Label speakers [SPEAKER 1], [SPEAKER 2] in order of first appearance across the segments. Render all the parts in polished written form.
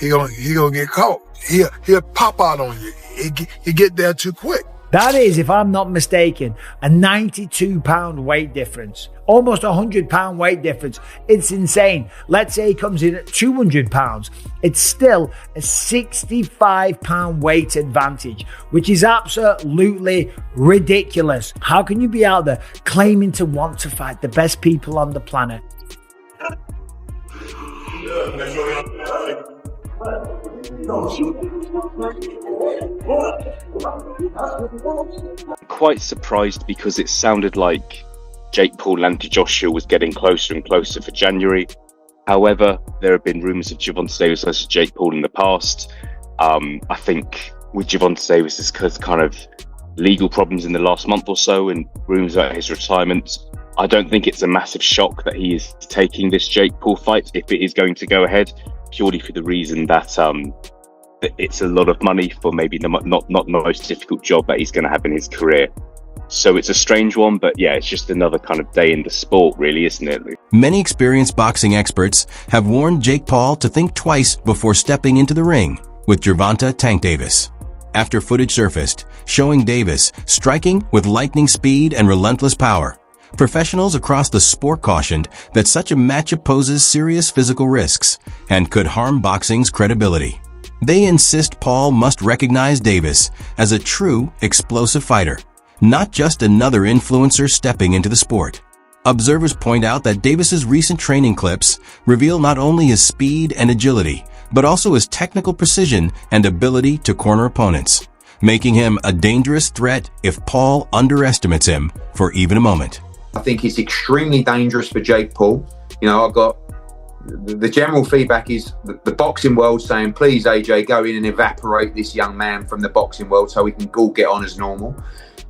[SPEAKER 1] he gonna get caught. He'll pop out on you. He get there too quick.
[SPEAKER 2] That is, if I'm not mistaken, a 92-pound weight difference. Almost a 100-pound weight difference. It's insane. Let's say he comes in at 200 pounds. It's still a 65-pound weight advantage, which is absolutely ridiculous. How can you be out there claiming to want to fight the best people on the planet?
[SPEAKER 3] Quite surprised because it sounded like Jake Paul and Joshua was getting closer and closer for January. However, there have been rumours of Gervonta Davis versus Jake Paul in the past. I think with Gervonta Davis's kind of legal problems in the last month or so and rumours about his retirement, I don't think it's a massive shock that he is taking this Jake Paul fight if it is going to go ahead, purely for the reason that it's a lot of money for maybe not the most difficult job that he's going to have in his career. So it's a strange one, but yeah, it's just another kind of day in the sport, really, isn't it?
[SPEAKER 4] Many experienced boxing experts have warned Jake Paul to think twice before stepping into the ring with Gervonta "Tank" Davis. After footage surfaced showing Davis striking with lightning speed and relentless power, professionals across the sport cautioned that such a matchup poses serious physical risks and could harm boxing's credibility. They insist Paul must recognize Davis as a true explosive fighter, not just another influencer stepping into the sport. Observers point out that Davis's recent training clips reveal not only his speed and agility, but also his technical precision and ability to corner opponents, making him a dangerous threat if Paul underestimates him for even a moment.
[SPEAKER 5] I think it's extremely dangerous for Jake Paul. You know, I've got the general feedback is the boxing world saying, please, AJ, go in and evaporate this young man from the boxing world so we can all get on as normal.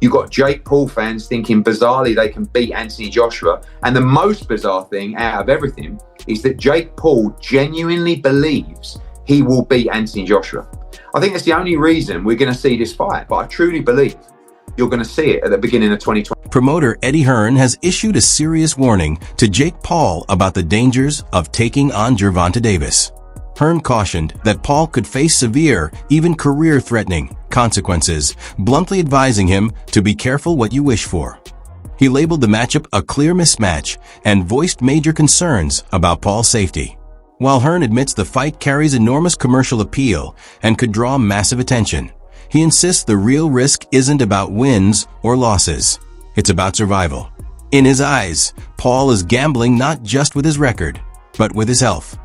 [SPEAKER 5] You've got Jake Paul fans thinking bizarrely they can beat Anthony Joshua. And the most bizarre thing out of everything is that Jake Paul genuinely believes he will beat Anthony Joshua. I think that's the only reason we're going to see this fight. But I truly believe you're going to see it at the beginning of 2020.
[SPEAKER 4] Promoter Eddie Hearn has issued a serious warning to Jake Paul about the dangers of taking on Gervonta Davis. Hearn cautioned that Paul could face severe, even career-threatening consequences, bluntly advising him to be careful what you wish for. He labeled the matchup a clear mismatch and voiced major concerns about Paul's safety. While Hearn admits the fight carries enormous commercial appeal and could draw massive attention, he insists the real risk isn't about wins or losses. It's about survival. In his eyes, Paul is gambling not just with his record, but with his health.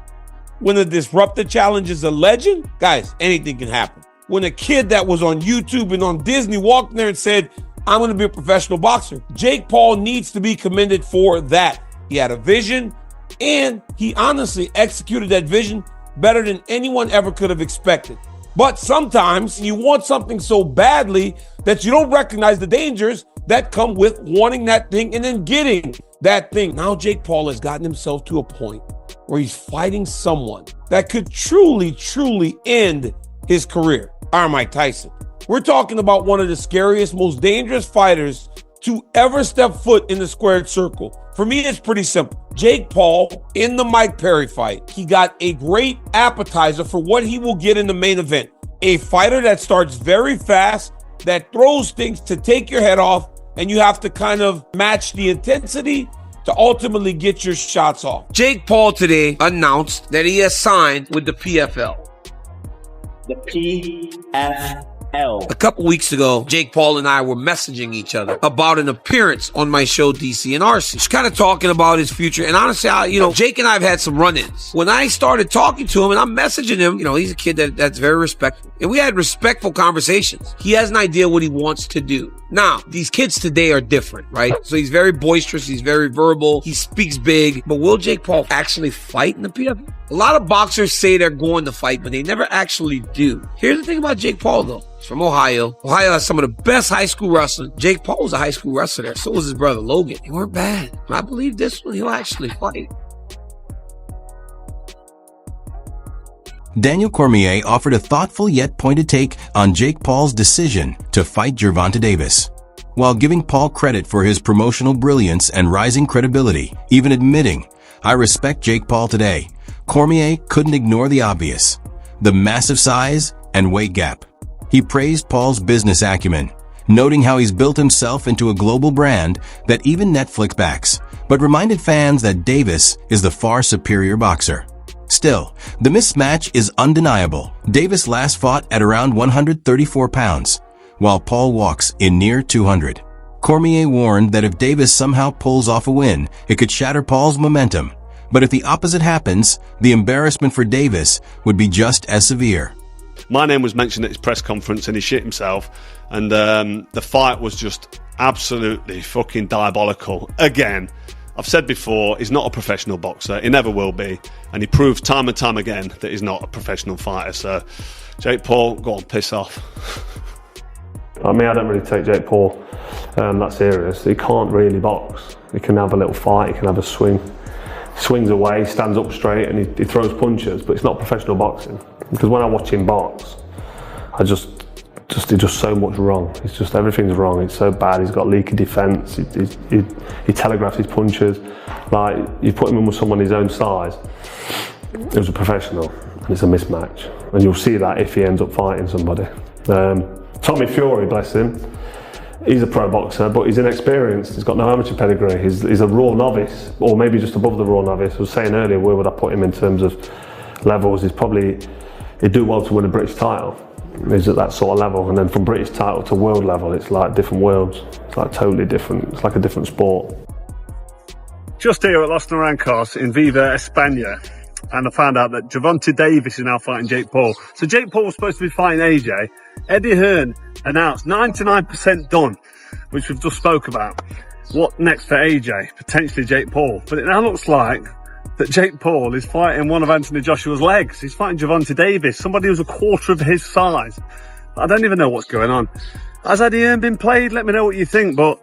[SPEAKER 6] When the Disruptor Challenge is a legend, guys, anything can happen. When a kid that was on YouTube and on Disney walked in there and said, I'm going to be a professional boxer, Jake Paul needs to be commended for that. He had a vision, and he honestly executed that vision better than anyone ever could have expected. But sometimes you want something so badly that you don't recognize the dangers that come with wanting that thing and then getting that thing. Now Jake Paul has gotten himself to a point where he's fighting someone that could truly, truly end his career. Mike Tyson. We're talking about one of the scariest, most dangerous fighters to ever step foot in the squared circle. For me, it's pretty simple. Jake Paul, in the Mike Perry fight, he got a great appetizer for what he will get in the main event. A fighter that starts very fast, that throws things to take your head off, and you have to kind of match the intensity to ultimately get your shots off. Jake Paul today announced that he has signed with the PFL.
[SPEAKER 7] The PFL.
[SPEAKER 6] A couple weeks ago, Jake Paul and I were messaging each other about an appearance on my show, DC and RC. Just kind of talking about his future. And honestly, Jake and I have had some run-ins. When I started talking to him and I'm messaging him, he's a kid that's very respectful. And we had respectful conversations. He has an idea what he wants to do. Now, these kids today are different, right? So he's very boisterous. He's very verbal. He speaks big. But will Jake Paul actually fight in the PFL? A lot of boxers say they're going to fight, but they never actually do. Here's the thing about Jake Paul, though. He's from Ohio. Ohio has some of the best high school wrestling. Jake Paul was a high school wrestler there. So was his brother, Logan. They weren't bad. I believe this one, he'll actually fight.
[SPEAKER 4] Daniel Cormier offered a thoughtful yet pointed take on Jake Paul's decision to fight Gervonta Davis. While giving Paul credit for his promotional brilliance and rising credibility, even admitting, I respect Jake Paul today, Cormier couldn't ignore the obvious. the massive size and weight gap. He praised Paul's business acumen, noting how he's built himself into a global brand that even Netflix backs, but reminded fans that Davis is the far superior boxer. Still, the mismatch is undeniable. Davis last fought at around 134 pounds, while Paul walks in near 200. Cormier warned that if Davis somehow pulls off a win, it could shatter Paul's momentum. But if the opposite happens, the embarrassment for Davis would be just as severe.
[SPEAKER 7] My name was mentioned at his press conference and he shit himself. And the fight was just absolutely fucking diabolical. Again, I've said before, he's not a professional boxer. He never will be. And he proves time and time again that he's not a professional fighter. So, Jake Paul, go on, piss off.
[SPEAKER 8] I mean, I don't really take Jake Paul that serious. He can't really box. He can have a little fight, he can have a swing. He swings away, stands up straight and he throws punches, but it's not professional boxing. Because when I watch him box, he's just so much wrong. It's just everything's wrong. It's so bad. He's got leaky defence. He telegraphs his punches. Like, you put him in with someone his own size, it was a professional, and it's a mismatch. And you'll see that if he ends up fighting somebody. Tommy Fury, bless him, he's a pro boxer, but he's inexperienced. He's got no amateur pedigree. He's a raw novice, or maybe just above the raw novice. I was saying earlier, where would I put him in terms of levels? He'd do well to win a British title. He's at that sort of level, and then from British title to world level, it's like different worlds. It's like totally different. It's like a different sport.
[SPEAKER 7] Just here at Los Naranjos in Viva, España, and I found out that Gervonta Davis is now fighting Jake Paul. So Jake Paul was supposed to be fighting AJ. Eddie Hearn announced 99% done, which we've just spoke about. What next for AJ? Potentially Jake Paul. But it now looks like that Jake Paul is fighting one of Anthony Joshua's legs. He's fighting Gervonta Davis, somebody who's a quarter of his size. I don't even know what's going on. Has Eddie Hearn been played? Let me know what you think. But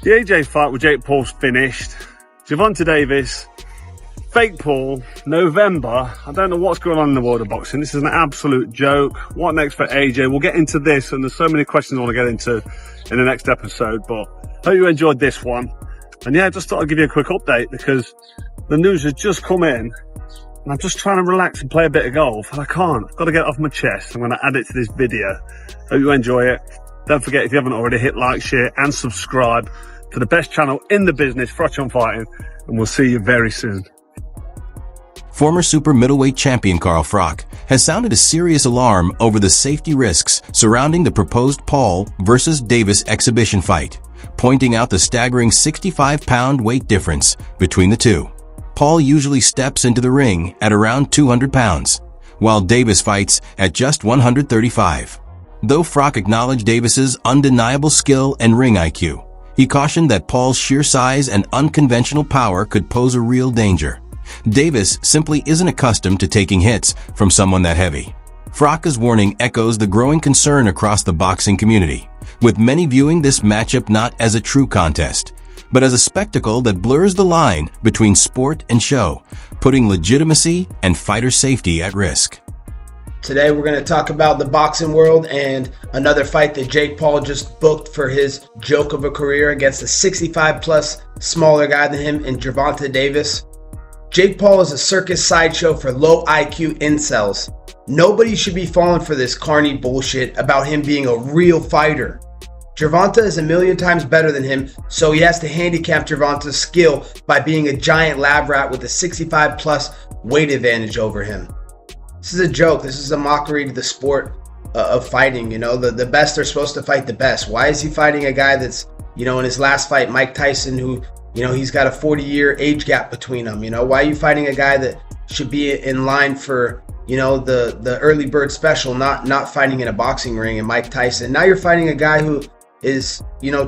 [SPEAKER 7] the AJ fight with Jake Paul's finished. Gervonta Davis, fake Paul, November. I don't know what's going on in the world of boxing. This is an absolute joke. What next for AJ? We'll get into this, and there's so many questions I want to get into in the next episode, but hope you enjoyed this one. And yeah, I just thought I'd give you a quick update because the news has just come in and I'm just trying to relax and play a bit of golf, and I can't. I've got to get it off my chest. I'm going to add it to this video. Hope you enjoy it. Don't forget, if you haven't already, hit like, share and subscribe to the best channel in the business, Froch on Fighting, and we'll see you very soon.
[SPEAKER 4] Former super middleweight champion Carl Froch has sounded a serious alarm over the safety risks surrounding the proposed Paul versus Davis exhibition fight, pointing out the staggering 65-pound weight difference between the two. Paul usually steps into the ring at around 200 pounds, while Davis fights at just 135. Though Froch acknowledged Davis's undeniable skill and ring IQ, he cautioned that Paul's sheer size and unconventional power could pose a real danger. Davis simply isn't accustomed to taking hits from someone that heavy. Froch's warning echoes the growing concern across the boxing community, with many viewing this matchup not as a true contest, but as a spectacle that blurs the line between sport and show, putting legitimacy and fighter safety at risk.
[SPEAKER 9] Today we're going to talk about the boxing world and another fight that Jake Paul just booked for his joke of a career against a 65-plus smaller guy than him in Gervonta Davis. Jake Paul is a circus sideshow for low IQ incels. Nobody should be falling for this carny bullshit about him being a real fighter. Gervonta is a million times better than him, so he has to handicap Gervonta's skill by being a giant lab rat with a 65-plus weight advantage over him. This is a joke. This is a mockery to the sport of fighting. You know, the best are supposed to fight the best. Why is he fighting a guy that's, in his last fight, Mike Tyson, who, he's got a 40-year age gap between them? Why are you fighting a guy that should be in line for, the early bird special, not fighting in a boxing ring, and Mike Tyson? Now you're fighting a guy who is,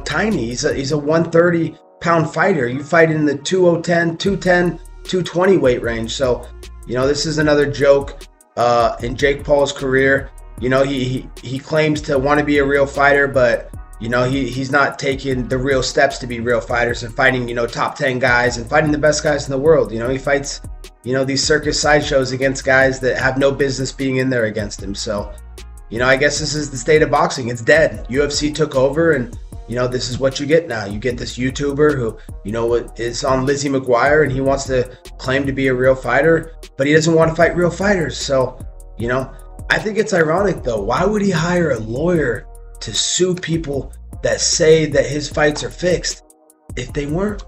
[SPEAKER 9] tiny. He's a 130-pound fighter. You fight in the 210, 210, 220 weight range. So, this is another joke in Jake Paul's career. He claims to want to be a real fighter, but he's not taking the real steps to be real fighters and fighting top 10 guys and fighting the best guys in the world. He fights these circus sideshows against guys that have no business being in there against him. So I guess this is the state of boxing. It's dead. UFC took over, and this is what you get now. You get this YouTuber who is on Lizzie McGuire, and he wants to claim to be a real fighter, but he doesn't want to fight real fighters. So You know, I think it's ironic though. Why would he hire a lawyer to sue people that say that his fights are fixed if they weren't?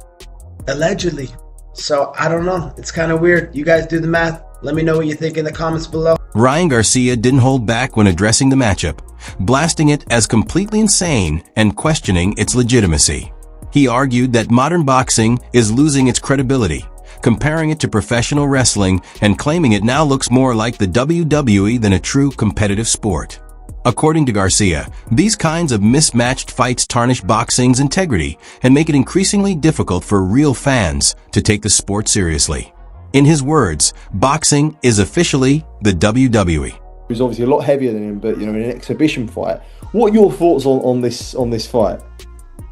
[SPEAKER 9] Allegedly. So I don't know. It's kind of weird. You guys do the math. Let me know what you think in the comments below.
[SPEAKER 4] Ryan Garcia didn't hold back when addressing the matchup, blasting it as completely insane and questioning its legitimacy. He argued that modern boxing is losing its credibility, comparing it to professional wrestling and claiming it now looks more like the WWE than a true competitive sport. According to Garcia, these kinds of mismatched fights tarnish boxing's integrity and make it increasingly difficult for real fans to take the sport seriously. In his words, boxing is officially the WWE.
[SPEAKER 10] He's obviously a lot heavier than him, but in an exhibition fight. What are your thoughts on this fight?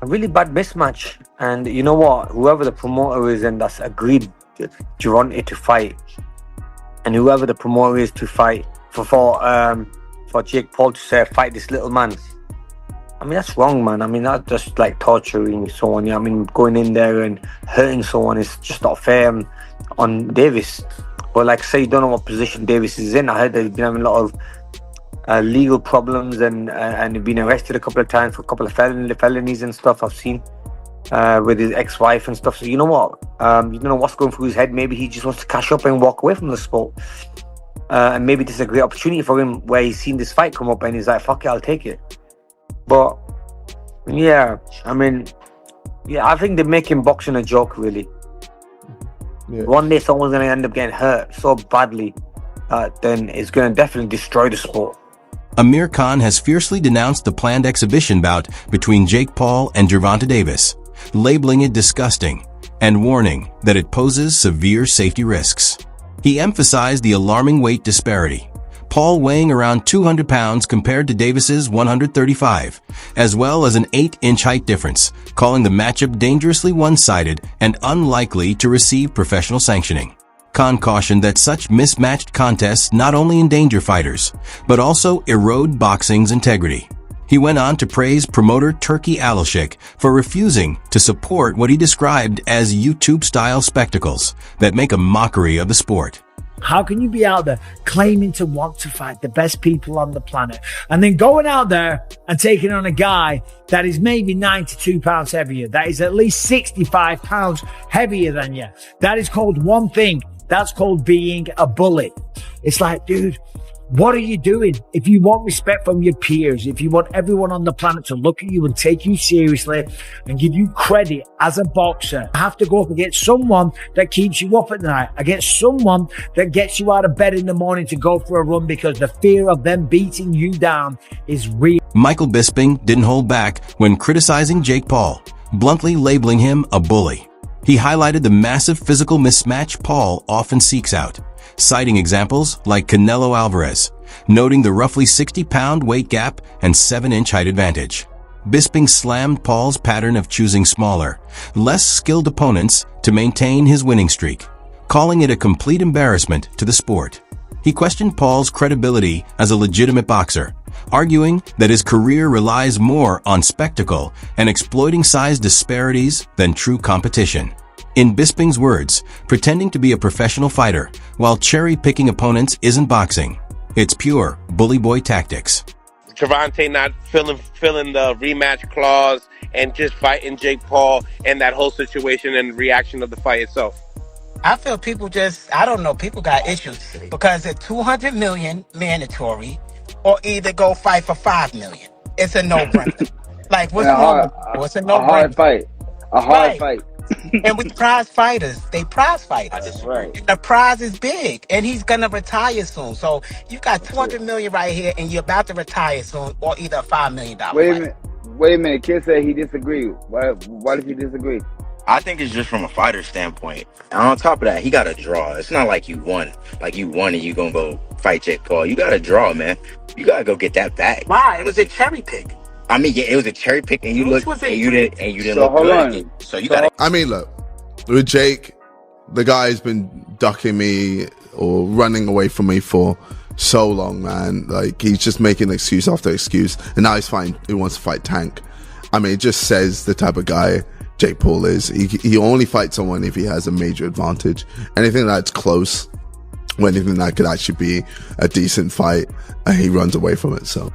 [SPEAKER 11] A really bad mismatch, and you know what? Whoever the promoter is and that's agreed Gervonta to fight, and whoever the promoter is to fight for Jake Paul to say fight this little man. I mean, that's wrong, man. I mean, that's just like torturing someone. Yeah, I mean, going in there and hurting someone is just not fair on Davis. But like, say you don't know what position Davis is in. I heard that he's been having a lot of legal problems and he's been arrested a couple of times for a couple of felonies and stuff I've seen with his ex-wife and stuff. So you know what? You don't know what's going through his head. Maybe he just wants to cash up and walk away from the sport. And maybe this is a great opportunity for him where he's seen this fight come up and he's like, fuck it, I'll take it. But yeah, I mean, I think they're making boxing a joke, really. Yeah. One day someone's going to end up getting hurt so badly, then it's going to definitely destroy the sport.
[SPEAKER 4] Amir Khan has fiercely denounced the planned exhibition bout between Jake Paul and Gervonta Davis, labeling it disgusting and warning that it poses severe safety risks. He emphasized the alarming weight disparity, Paul weighing around 200 pounds compared to Davis's 135, as well as an 8-inch height difference, calling the matchup dangerously one-sided and unlikely to receive professional sanctioning. Khan cautioned that such mismatched contests not only endanger fighters, but also erode boxing's integrity. He went on to praise promoter Turki Alashik for refusing to support what he described as YouTube-style spectacles that make a mockery of the sport.
[SPEAKER 2] How can you be out there claiming to want to fight the best people on the planet and then going out there and taking on a guy that is maybe 92 pounds heavier, that is at least 65 pounds heavier than you? That is called one thing. That's called being a bully. It's like, dude, what are you doing? If you want respect from your peers, if you want everyone on the planet to look at you and take you seriously and give you credit as a boxer, you have to go up against someone that keeps you up at night, against someone that gets you out of bed in the morning to go for a run because the fear of them beating you down is real.
[SPEAKER 4] Michael Bisping didn't hold back when criticizing Jake Paul, bluntly labeling him a bully. He highlighted the massive physical mismatch Paul often seeks out, citing examples like Canelo Alvarez, noting the roughly 60-pound weight gap and 7-inch height advantage. Bisping slammed Paul's pattern of choosing smaller, less skilled opponents to maintain his winning streak, calling it a complete embarrassment to the sport. He questioned Paul's credibility as a legitimate boxer, arguing that his career relies more on spectacle and exploiting size disparities than true competition. In Bisping's words, pretending to be a professional fighter while cherry-picking opponents isn't boxing. It's pure bully boy tactics.
[SPEAKER 12] Gervonta not filling the rematch clause and just fighting Jake Paul and that whole situation and reaction of the fight itself.
[SPEAKER 13] I feel people people got issues because it's 200 million mandatory or either go fight for 5 million. It's a no-brainer. Like, what's wrong? What's a no-brainer?
[SPEAKER 14] A hard fight.
[SPEAKER 13] And with prize fighters, they prize fighters.
[SPEAKER 14] Right.
[SPEAKER 13] The prize is big, and he's gonna retire soon. So you got 200 million right here, and you're about to retire soon, or either a $5 million.
[SPEAKER 14] Wait a minute. Kid said he disagreed. Why did you disagree?
[SPEAKER 15] I think it's just from a fighter standpoint. And on top of that, he got a draw. It's not like you won. Like you won and you gonna go fight Jake Paul. You got a draw, man. You gotta go get that back.
[SPEAKER 13] Why? It was a cherry pick.
[SPEAKER 15] I mean, yeah, it was a cherry pick, and you didn't look
[SPEAKER 14] hold
[SPEAKER 15] good.
[SPEAKER 14] On.
[SPEAKER 15] So you got.
[SPEAKER 16] I mean, look, with Jake, the guy's been ducking me or running away from me for so long, man. Like, he's just making excuse after excuse, and now he's fighting. He wants to fight Tank. I mean, it just says the type of guy Jake Paul is. He only fights someone if he has a major advantage. Anything that's close anything that could actually be a decent fight, he runs away from it. So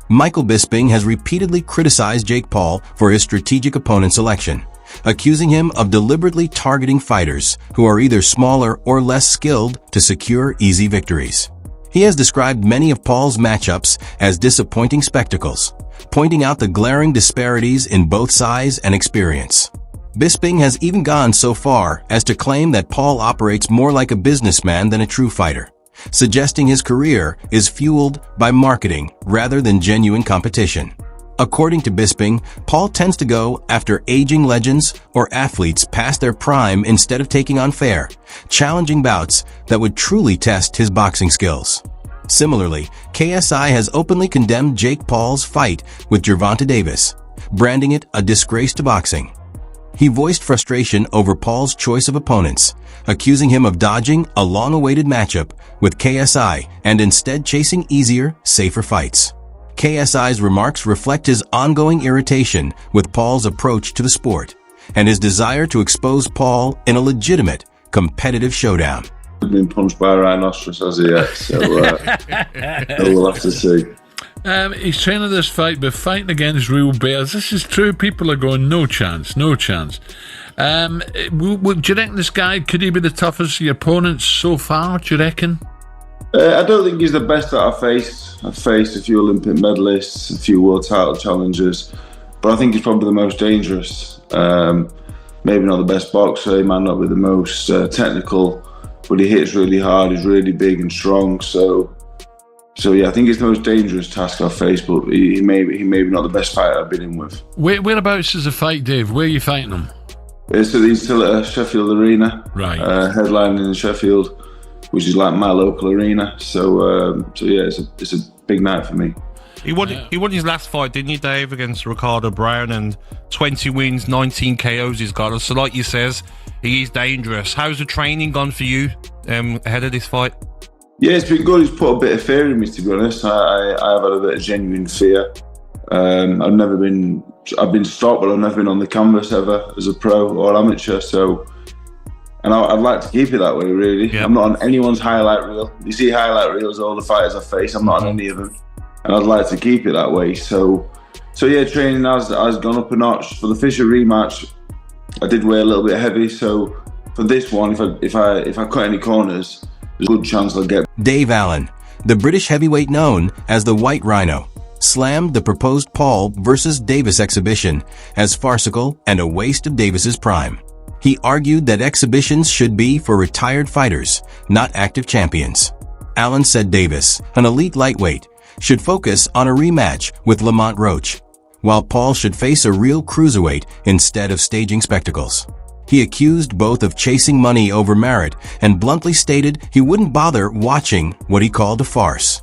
[SPEAKER 4] Michael Bisping has repeatedly criticized Jake Paul for his strategic opponent selection, accusing him of deliberately targeting fighters who are either smaller or less skilled to secure easy victories. He has described many of Paul's matchups as disappointing spectacles, pointing out the glaring disparities in both size and experience. Bisping has even gone so far as to claim that Paul operates more like a businessman than a true fighter, suggesting his career is fueled by marketing rather than genuine competition. According to Bisping, Paul tends to go after aging legends or athletes past their prime instead of taking on fair, challenging bouts that would truly test his boxing skills. Similarly, KSI has openly condemned Jake Paul's fight with Gervonta Davis, branding it a disgrace to boxing. He voiced frustration over Paul's choice of opponents, accusing him of dodging a long-awaited matchup with KSI and instead chasing easier, safer fights. KSI's remarks reflect his ongoing irritation with Paul's approach to the sport and his desire to expose Paul in a legitimate, competitive showdown.
[SPEAKER 17] Been punched by a rhinoceros as he yet, so we'll have to see.
[SPEAKER 18] He's training this fight by fighting against real bears. This is true. People are going, no chance, no chance. Do you reckon this guy, could he be the toughest of your opponents so far, do you reckon?
[SPEAKER 17] I don't think he's the best that I've faced. I've faced a few Olympic medalists, a few world title challengers, but I think he's probably the most dangerous. Maybe not the best boxer, he might not be the most technical, but he hits really hard, he's really big and strong, so yeah, I think it's the most dangerous task I've faced, but he may be not the best fighter I've been in with.
[SPEAKER 18] Whereabouts is the fight, Dave? Where are you fighting him?
[SPEAKER 17] He's still at Sheffield Arena,
[SPEAKER 18] right?
[SPEAKER 17] Headlining in Sheffield, which is like my local arena. So yeah, it's a big night for me.
[SPEAKER 19] He won his last fight, didn't he, Dave, against Ricardo Brown, and 20 wins, 19 KOs he's got. So like you says, he is dangerous. How's the training gone for you ahead of this fight?
[SPEAKER 17] Yeah, it's been good. He's put a bit of fear in me, to be honest. I've had a bit of genuine fear. I've been stopped, but I've never been on the canvas ever as a pro or amateur. So, and I'd like to keep it that way, really. Yep. I'm not on anyone's highlight reel. You see highlight reels of all the fighters I face. I'm not on any of them, and I'd like to keep it that way. So yeah, training has gone up a notch. For the Fisher rematch, I did weigh a little bit heavy. So for this one, if I cut any corners, there's a good chance I'll get.
[SPEAKER 4] Dave Allen, the British heavyweight known as the White Rhino, slammed the proposed Paul versus Davis exhibition as farcical and a waste of Davis's prime. He argued that exhibitions should be for retired fighters, not active champions. Allen said Davis, an elite lightweight, should focus on a rematch with Lamont Roach, while Paul should face a real cruiserweight instead of staging spectacles. He accused both of chasing money over merit and bluntly stated he wouldn't bother watching what he called a farce.